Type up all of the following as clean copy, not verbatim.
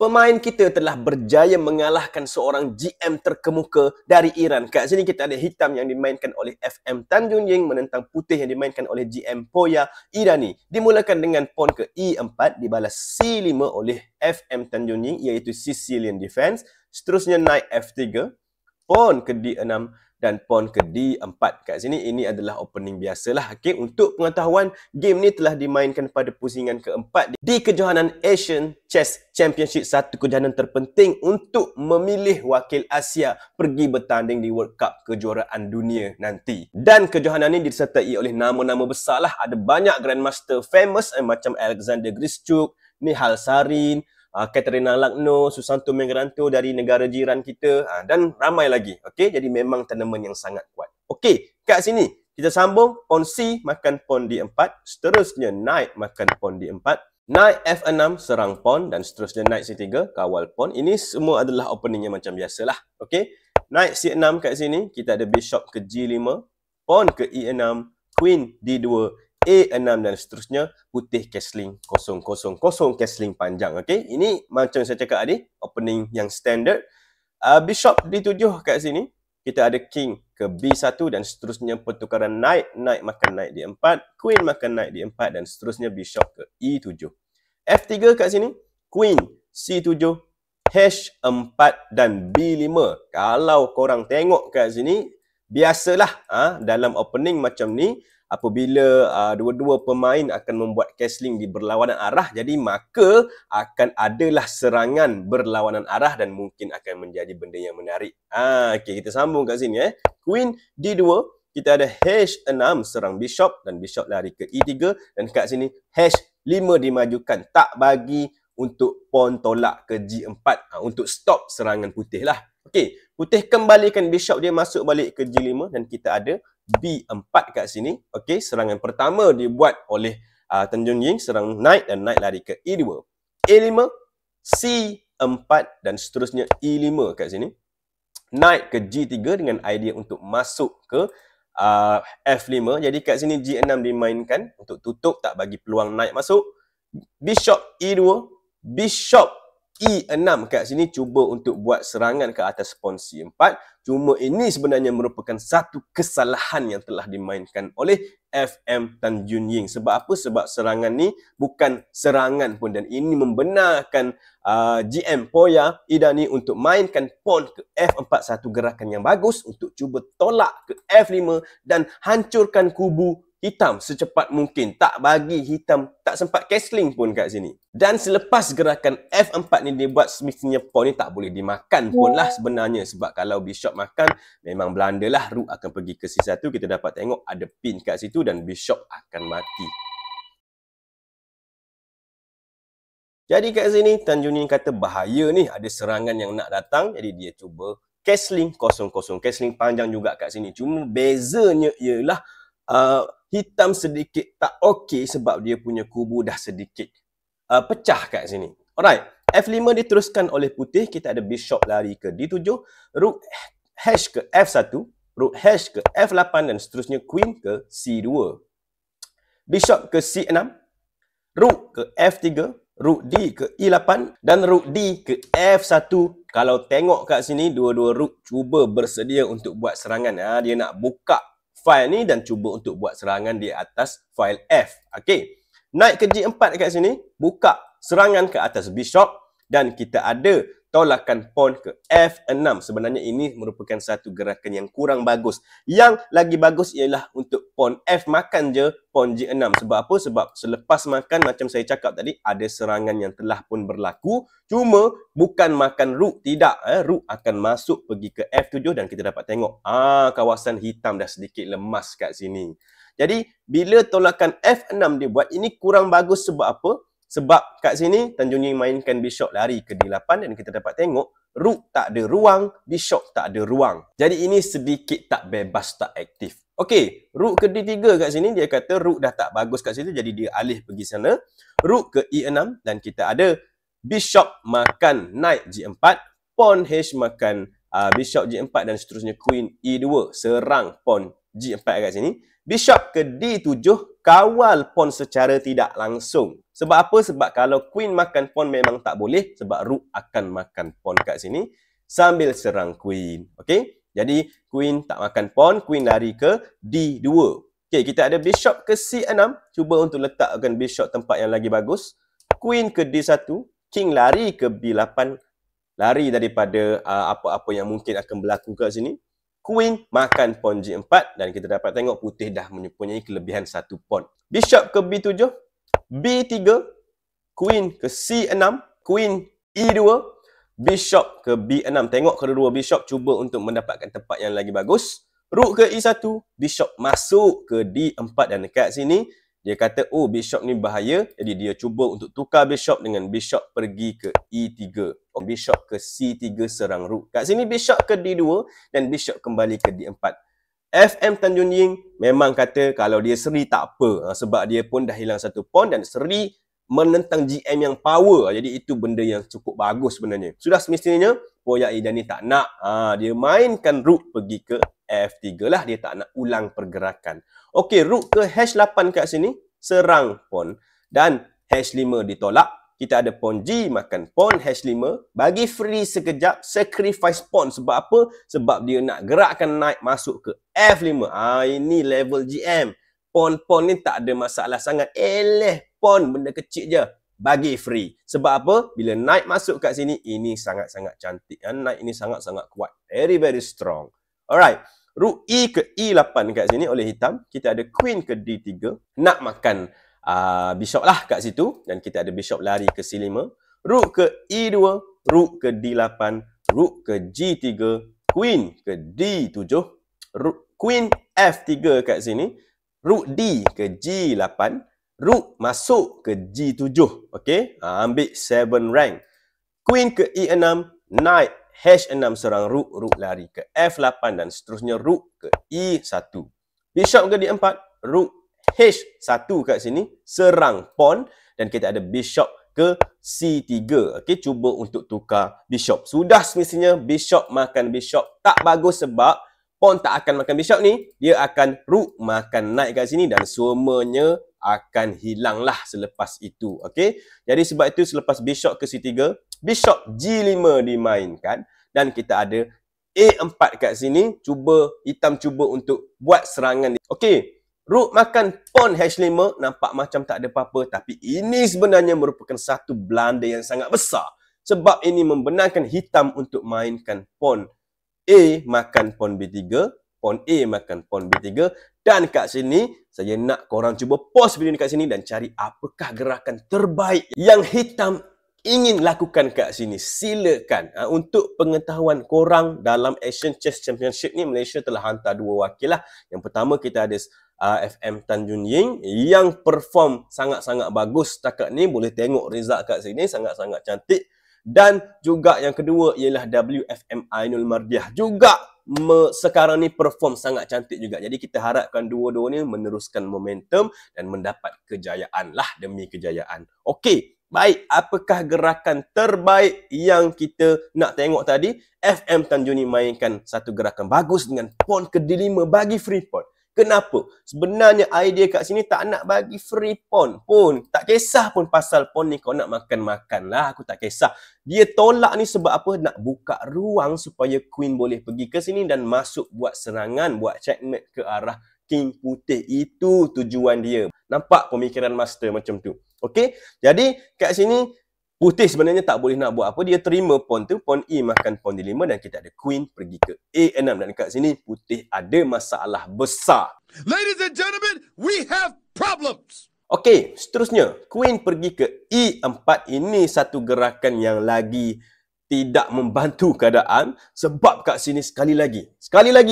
Pemain kita telah berjaya mengalahkan seorang GM terkemuka dari Iran. Kat sini kita ada hitam yang dimainkan oleh FM Tanjung Ying menentang putih yang dimainkan oleh GM Poya Irani. Dimulakan dengan pawn ke E4, dibalas C5 oleh FM Tanjung Ying iaitu Sicilian Defense. Seterusnya knight F3, pawn ke D6 dan pawn ke D4. Kat sini ini adalah opening biasalah. Okey, untuk pengetahuan, game ni telah dimainkan pada pusingan keempat di kejohanan Asian Chess Championship, satu kejohanan terpenting untuk memilih wakil Asia pergi bertanding di World Cup kejuaraan dunia nanti. Dan kejohanan ini disertai oleh nama-nama besar lah. Ada banyak grandmaster famous macam Alexander Grischuk, Nihal Sarin, Katerina Lagno, Susanto Megaranto dari negara jiran kita dan ramai lagi. Okey, jadi memang tournament yang sangat kuat. Okey, kat sini kita sambung pawn C makan pawn D4, seterusnya knight makan pawn D4, knight F6 serang pawn dan seterusnya knight C3 kawal pawn. Ini semua adalah openingnya macam biasalah. Okey, knight C6 kat sini kita ada bishop ke G5, pawn ke E6, queen D2, A6 dan seterusnya, putih castling 0-0-0 castling panjang. Okey, ini macam saya cakap tadi, opening yang standard. Bishop D7 kat sini, kita ada king ke B1 dan seterusnya pertukaran knight, knight makan knight D4, queen makan knight D4 dan seterusnya bishop ke E7. F3 kat sini, queen C7, H4 dan B5. Kalau korang tengok kat sini, biasalah dalam opening macam ni, apabila dua-dua pemain akan membuat castling di berlawanan arah, jadi maka akan adalah serangan berlawanan arah dan mungkin akan menjadi benda yang menarik. Okey, kita sambung kat sini. Queen D2, kita ada H6 serang bishop dan bishop lari ke E3 dan kat sini H5 dimajukan, tak bagi untuk pawn tolak ke G4 untuk stop serangan putih lah. Okey, putih kembalikan bishop dia masuk balik ke G5 dan kita ada B4 kat sini. Okey, serangan pertama dibuat oleh Tanjung Ying, serang knight dan knight lari ke E2. A5, C4 dan seterusnya E5 kat sini. Knight ke G3 dengan idea untuk masuk ke F5. Jadi kat sini G6 dimainkan untuk tutup, tak bagi peluang knight masuk. Bishop E2, bishop E6 kat sini cuba untuk buat serangan ke atas pawn C4. Cuma ini sebenarnya merupakan satu kesalahan yang telah dimainkan oleh FM Tanjung Ying. Sebab apa? Sebab serangan ni bukan serangan pun dan ini membenarkan GM Poya Irani untuk mainkan pawn ke F4, satu gerakan yang bagus untuk cuba tolak ke F5 dan hancurkan kubu hitam secepat mungkin. Tak bagi hitam tak sempat castling pun kat sini. Dan selepas gerakan F4 ni dibuat, semestinya pawn ni tak boleh dimakan pun lah sebenarnya. Sebab kalau bishop makan, memang Belanda lah, rook akan pergi ke C1. Kita dapat tengok ada pin kat situ dan bishop akan mati. Jadi kat sini Tanjung Ying kata bahaya ni, ada serangan yang nak datang. Jadi dia cuba castling 0-0, castling panjang juga kat sini. Cuma bezanya ialah hitam sedikit tak okey sebab dia punya kubu dah sedikit pecah kat sini. Alright, F5 diteruskan oleh putih. Kita ada bishop lari ke D7, rook H ke F1, rook H ke F8 dan seterusnya queen ke C2. Bishop ke C6, rook ke F3, rook D ke E8 dan rook D ke F1. Kalau tengok kat sini, dua-dua rook cuba bersedia untuk buat serangan. Dia nak buka file ni dan cuba untuk buat serangan di atas file F. Okey. Knight ke G4 kat sini, buka serangan ke atas bishop dan kita ada tolakan pawn ke F6. Sebenarnya ini merupakan satu gerakan yang kurang bagus. Yang lagi bagus ialah untuk pawn F makan je pawn G6. Sebab apa? Sebab selepas makan, macam saya cakap tadi, ada serangan yang telah pun berlaku. Cuma bukan makan rook, tidak. Rook akan masuk pergi ke F7 dan kita dapat tengok kawasan hitam dah sedikit lemas kat sini. Jadi bila tolakan F6 dibuat, ini kurang bagus. Sebab apa? Sebab kat sini Tanjung Ying mainkan bishop lari ke D8 dan kita dapat tengok rook tak ada ruang, bishop tak ada ruang. Jadi ini sedikit tak bebas, tak aktif. Okey, rook ke D3 kat sini, dia kata rook dah tak bagus kat situ, jadi dia alih pergi sana. Rook ke E6 dan kita ada bishop makan knight G4, pawn H makan bishop G4 dan seterusnya queen E2 serang pawn G4 kat sini. Bishop ke D7 kawal pawn secara tidak langsung. Sebab apa? Sebab kalau queen makan pawn memang tak boleh. Sebab rook akan makan pawn kat sini sambil serang queen. Okey? Jadi queen tak makan pawn, queen lari ke D2. Okey, kita ada bishop ke C6. Cuba untuk letakkan bishop tempat yang lagi bagus. Queen ke D1, king lari ke B8. Lari daripada apa-apa yang mungkin akan berlaku kat sini. Queen makan pawn G4 dan kita dapat tengok putih dah mempunyai kelebihan 1 pawn. Bishop ke B7, B3, Queen ke C6, Queen E2, Bishop ke B6. Tengok kedua-dua bishop cuba untuk mendapatkan tempat yang lagi bagus. Rook ke E1, Bishop masuk ke D4 dan dekat sini dia kata, oh bishop ni bahaya. Jadi dia cuba untuk tukar bishop dengan bishop pergi ke E3. Bishop ke C3 serang rook. Kat sini bishop ke D2 dan bishop kembali ke D4. FM Tanjung Ying memang kata kalau dia seri tak apa. Sebab dia pun dah hilang 1 pawn dan seri menentang GM yang power. Jadi itu benda yang cukup bagus sebenarnya. Sudah semestinya Poya Idani tak nak. Dia mainkan rook pergi ke F3 lah. Dia tak nak ulang pergerakan. Okey, rook ke H8 kat sini. Serang pawn. Dan H5 ditolak. Kita ada pawn G makan pawn H5. Bagi free sekejap. Sacrifice pawn. Sebab apa? Sebab dia nak gerakkan knight masuk ke F5. Ini level GM. Pawn-pawn ni tak ada masalah sangat. Pawn benda kecil je. Bagi free. Sebab apa? Bila knight masuk kat sini, ini sangat-sangat cantik. Knight ini sangat-sangat kuat. Very, very strong. Alright. Rook E ke E8 kat sini oleh hitam. Kita ada queen ke D3. Nak makan bishop lah kat situ. Dan kita ada bishop lari ke C5. Rook ke E2. Rook ke D8. Rook ke G3. Queen ke D7. Queen F3 kat sini. Rook D ke G8. Rook masuk ke G7. Okey. Ambil 7 rank. Queen ke E6. Knight H6 serang rook. Rook lari ke F8 dan seterusnya rook ke E1. Bishop ke D4. Rook H1 kat sini. Serang pawn. Dan kita ada bishop ke C3. Okey, cuba untuk tukar bishop. Sudah semestinya bishop makan bishop. Tak bagus sebab pawn tak akan makan bishop ni. Dia akan rook makan knight kat sini dan semuanya akan hilanglah selepas itu. Okey. Jadi sebab itu selepas bishop ke C3, bishop G5 dimainkan dan kita ada A4 kat sini. Hitam cuba untuk buat serangan. Okey. Rook makan pawn H5 nampak macam tak ada apa-apa, tapi ini sebenarnya merupakan satu blunder yang sangat besar. Sebab ini membenarkan hitam untuk mainkan pawn A makan pawn B3, pawn A makan pawn B3 dan kat sini saya nak korang cuba pause video ni kat sini dan cari apakah gerakan terbaik yang hitam ingin lakukan kat sini. Silakan. Untuk pengetahuan korang dalam Asian Chess Championship ni, Malaysia telah hantar 2 wakil lah. Yang pertama kita ada FM Tanjung Ying yang perform sangat-sangat bagus setakat ni. Boleh tengok result kat sini sangat-sangat cantik. Dan juga yang kedua ialah WFM Ainul Mardiah juga sekarang ni perform sangat cantik juga. Jadi kita harapkan dua-dua ni meneruskan momentum dan mendapat kejayaan lah demi kejayaan. Okey, baik. Apakah gerakan terbaik yang kita nak tengok tadi? FM Tanjung ni mainkan satu gerakan bagus dengan pawn ke D5 bagi free pawn. Kenapa? Sebenarnya idea kat sini tak nak bagi free pawn pun. Tak kisah pun pasal pawn ni kau nak makan-makan lah. Aku tak kisah. Dia tolak ni sebab apa? Nak buka ruang supaya queen boleh pergi ke sini dan masuk buat serangan, buat checkmate ke arah king putih. Itu tujuan dia. Nampak pemikiran master macam tu. Okey? Jadi kat sini putih sebenarnya tak boleh nak buat apa. Dia terima pawn tu. Pawn E makan pawn D5 dan kita ada queen pergi ke A6. Dan kat sini putih ada masalah besar. Ladies and gentlemen, we have problems. Okey, seterusnya. Queen pergi ke E4. Ini satu gerakan yang lagi tidak membantu keadaan. Sebab kat sini sekali lagi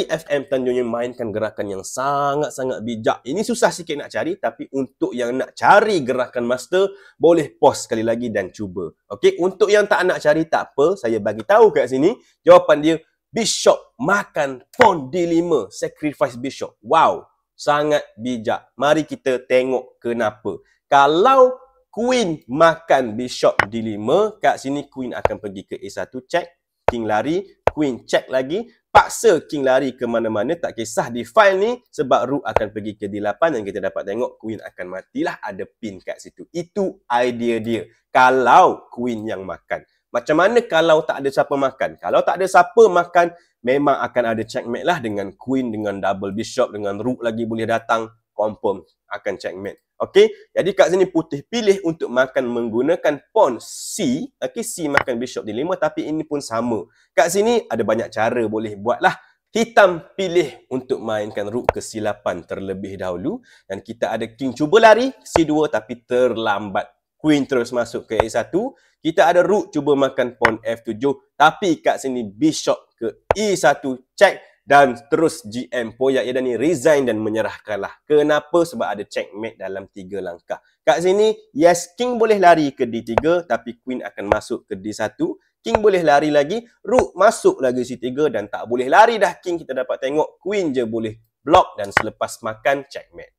FM Tanjung yang mainkan gerakan yang sangat-sangat bijak. Ini susah sikit nak cari, tapi untuk yang nak cari gerakan master, boleh pause sekali lagi dan cuba. Okey, untuk yang tak nak cari tak apa, saya bagi tahu kat sini. Jawapan dia, bishop makan pawn D5, sacrifice bishop. Wow, sangat bijak. Mari kita tengok kenapa. Kalau queen makan bishop D5, kat sini queen akan pergi ke A1 check, king lari, Queen check lagi, paksa King lari ke mana-mana, tak kisah di file ni, sebab Rook akan pergi ke D8 dan kita dapat tengok Queen akan matilah, ada pin kat situ. Itu idea dia. Kalau Queen yang makan. Macam mana kalau tak ada siapa makan? Kalau tak ada siapa makan, memang akan ada checkmate lah dengan Queen, dengan double bishop, dengan Rook lagi boleh datang, confirm akan checkmate. Okey, jadi kat sini putih pilih untuk makan menggunakan pawn C. Okey, C makan bishop D5, tapi ini pun sama. Kat sini ada banyak cara boleh buat lah. Hitam pilih untuk mainkan Rook ke C8 terlebih dahulu. Dan kita ada King cuba lari C2 tapi terlambat. Queen terus masuk ke A1. Kita ada Rook cuba makan pawn F7. Tapi kat sini bishop ke E1 check. Dan terus GM Poya Irani resign dan menyerah kalah. Kenapa? Sebab ada checkmate dalam 3 langkah. Kat sini, yes, King boleh lari ke D3, tapi Queen akan masuk ke D1. King boleh lari lagi, Rook masuk lagi C3 dan tak boleh lari dah King. Kita dapat tengok Queen je boleh block dan selepas makan checkmate.